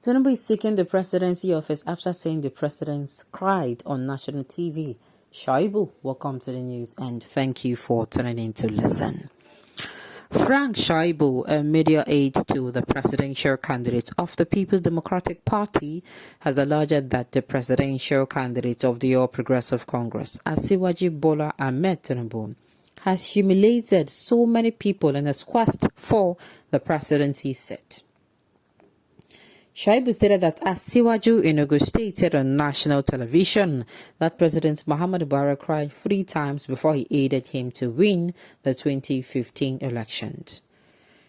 Tinubu is seeking the presidency office after saying the president cried on national TV. Shaibu, welcome to the news and thank you for tuning in to listen. Frank Shaibu, a media aide to the presidential candidate of the People's Democratic Party, has alleged that the presidential candidate of the All Progressive Congress, Asiwaju Bola Ahmed Tinubu, has humiliated so many people in his quest for the presidency seat. Shaibu stated that Asiwaju stated on national television that President Muhammadu Buhari cried 3 times before he aided him to win the 2015 elections.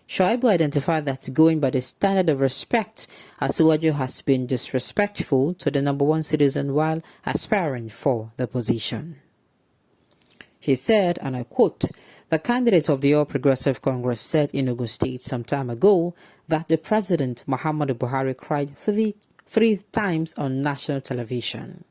Shaibu identified that going by the standard of respect, Asiwaju has been disrespectful to the number one citizen while aspiring for the position. He said, and I quote, "The candidate of the All Progressive Congress said in Ogun State some time ago that the President Muhammadu Buhari cried 3 times on national television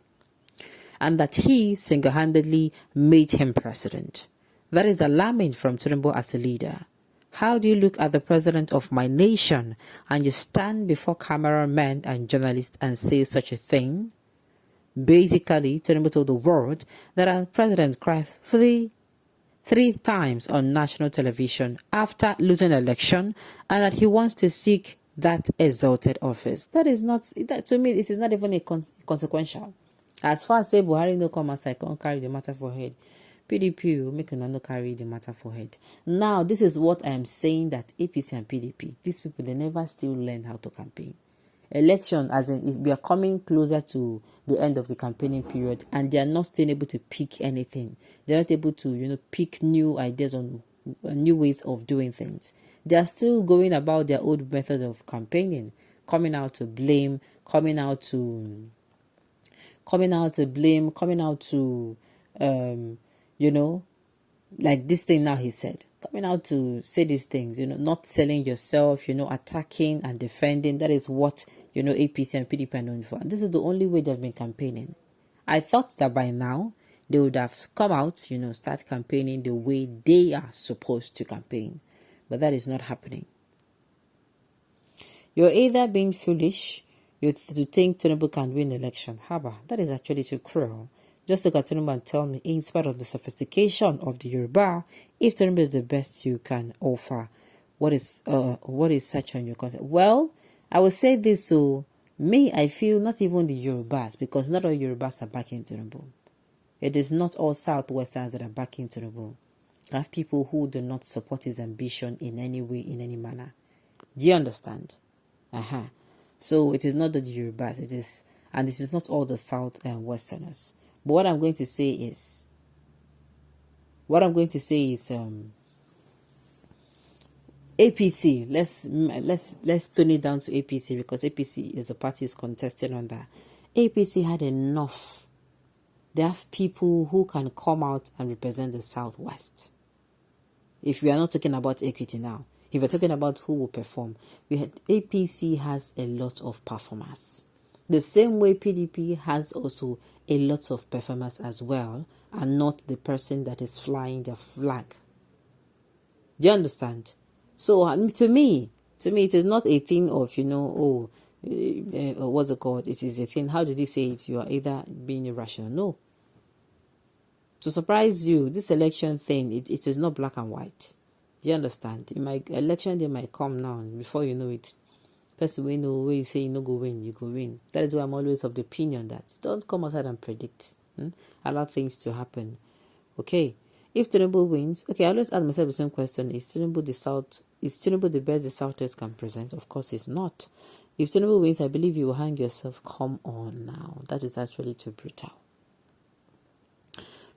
and that he single-handedly made him president. That is alarming from Tinubu as a leader. How do you look at the president of my nation and you stand before cameramen and journalists and say such a thing?" Basically, Tinubu told the world that our president cried 3 times on national television after losing an election and that he wants to seek that exalted office. That is not, that to me, this is not even a consequential. As far as say Buhari no come as I can't carry the matter for head, PDP will make no carry the matter for head. Now, this is what I am saying, that APC and PDP, these people, they never still learn how to campaign. Election, as in, we are coming closer to the end of the campaigning period and they are not still able to pick anything. They are not able to, pick new ideas on new ways of doing things. They are still going about their old method of campaigning, coming out to blame, coming out to like this thing now he said, coming out to say these things, not selling yourself, attacking and defending. That is what, APC and PDP are known for. And this is the only way they've been campaigning. I thought that by now they would have come out, start campaigning the way they are supposed to campaign. But that is not happening. You're either being foolish, to think Tinubu can win election. Haba, that is actually too cruel. Just look at Tinubu and tell me, in spite of the sophistication of the Yoruba, if Tinubu is the best you can offer, what is such on your concept? Well, I will say this, so me, I feel not even the Yorubas, because not all Yorubas are backing Tinubu. It is not all Southwesterners that are backing Tinubu. I have people who do not support his ambition in any way, in any manner. Do you understand? So it is not the Yorubas, it is, and this is not all the Southwesterners. But what I'm going to say is, APC. Let's tone it down to APC, because APC is the party is contesting on that. APC had enough. They have people who can come out and represent the Southwest. If we are not talking about equity now, if we're talking about who will perform, APC has a lot of performers. The same way PDP has also a lot of performers as well, and not the person that is flying the flag. Do you understand? So to me, it is not a thing of, what's it called? It is a thing. How did he say it? You are either being irrational. No. To surprise you, this election thing, it is not black and white. Do you understand? In my election, they might come now. Before you know it, person we know where you say you no go win, you go win. That is why I'm always of the opinion that don't come outside and predict. Allow things to happen. Okay. If Tinubu wins, okay, I always ask myself the same question: Is Tinubu the best the Southwest can present? Of course, it's not. If Tinubu wins, I believe you will hang yourself. Come on now, that is actually too brutal.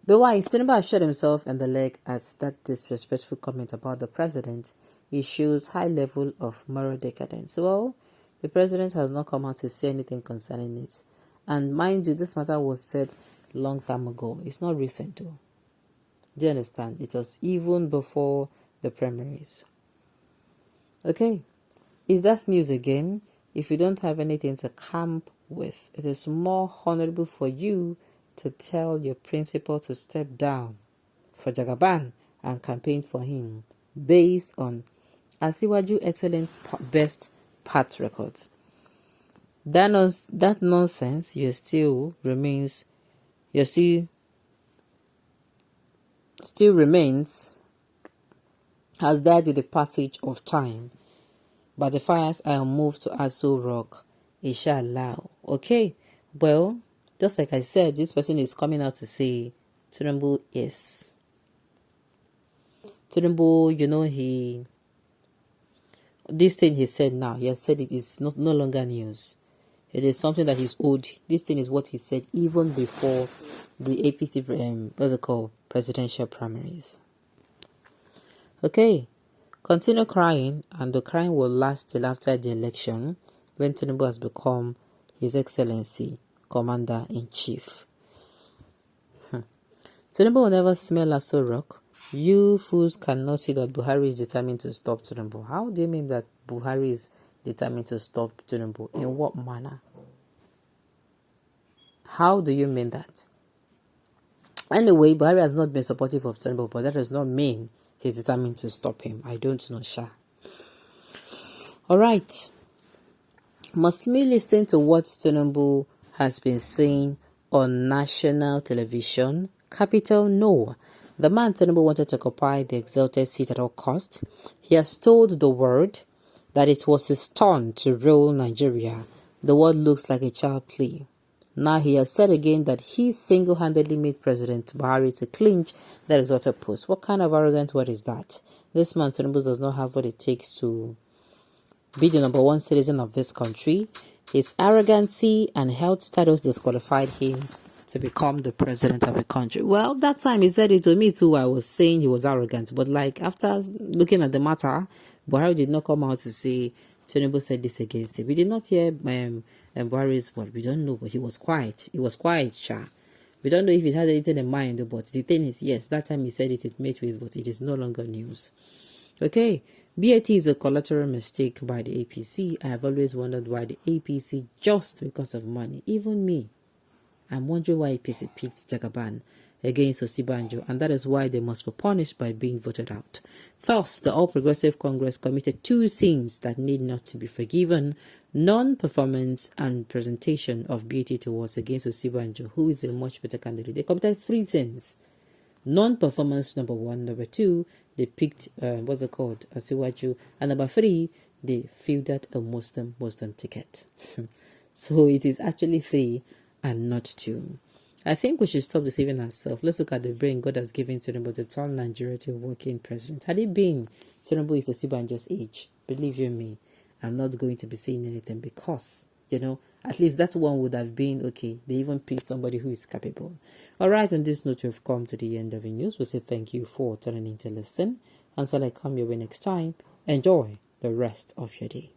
But why is Tinubu shot himself in the leg as that disrespectful comment about the president? He shows high level of moral decadence. Well, the president has not come out to say anything concerning it. And mind you, this matter was said long time ago. It's not recent though. Do you understand? It was even before the primaries. Okay. Is that news again? If you don't have anything to camp with, it is more honorable for you to tell your principal to step down for Jagaban and campaign for him based on Asiwaju excellent best path records. that nonsense still remains, has died with the passage of time. But the fires are moved to Aso Rock, inshallah. Okay, well, just like I said, this person is coming out to say, Tinubu, yes. Tinubu, this thing he said now, he has said it is no longer news. It is something that is old. This thing is what he said even before the APC, presidential primaries. Okay, continue crying, and the crying will last till after the election, when Tinubu has become His Excellency, Commander-in-Chief. Tinubu will never smell Aso Rock. You fools cannot see that Buhari is determined to stop Tinubu. How do you mean that Buhari is determined to stop Tinubu? In what manner? How do you mean that? Anyway, Buhari has not been supportive of Tinubu, but that does not mean he's determined to stop him. I don't know, Sha. Alright. Must we listen to what Tinubu has been saying on national television? Capital No. The man Tinubu wanted to occupy the exalted seat at all cost. He has told the world that it was his turn to rule Nigeria. The world looks like a child play. Now he has said again that he single-handedly made President Buhari to clinch that exalted post. What kind of arrogant word is that? This man Tinubu does not have what it takes to be the number one citizen of this country. His arrogancy and health status disqualified him to become the president of the country. Well, that time he said it to me too. I was saying he was arrogant, but like after looking at the matter, Buhari did not come out to say Tinubu said this against him. We did not hear Buhari's word. We don't know, but he was quiet. He was quiet, Sha. We don't know if he had anything in mind, but the thing is, yes, that time he said it made with, but it is no longer news. Okay, BAT is a collateral mistake by the APC. I have always wondered why the APC, just because of money, even me, I'm wondering why APC picked Jagaban against Osibanjo, and that is why they must be punished by being voted out. Thus, the All Progressive Congress committed two sins that need not to be forgiven: non-performance and presentation of BAT towards against Osibanjo, who is a much better candidate. They committed three sins. Non-performance, number one. Number two, they picked Asiwaju, and number three, they fielded a Muslim ticket. So it is actually three and not two. I think we should stop deceiving ourselves. Let's look at the brain God has given Tinubu to turn Nigeria to a working president. Had it been Tinubu is Osibanjo's age, believe you me, I'm not going to be saying anything, because at least that one would have been okay. They even picked somebody who is capable. Alright, on this note, we've come to the end of the news. We'll say thank you for turning in to listen. Until I come your way next time, enjoy the rest of your day.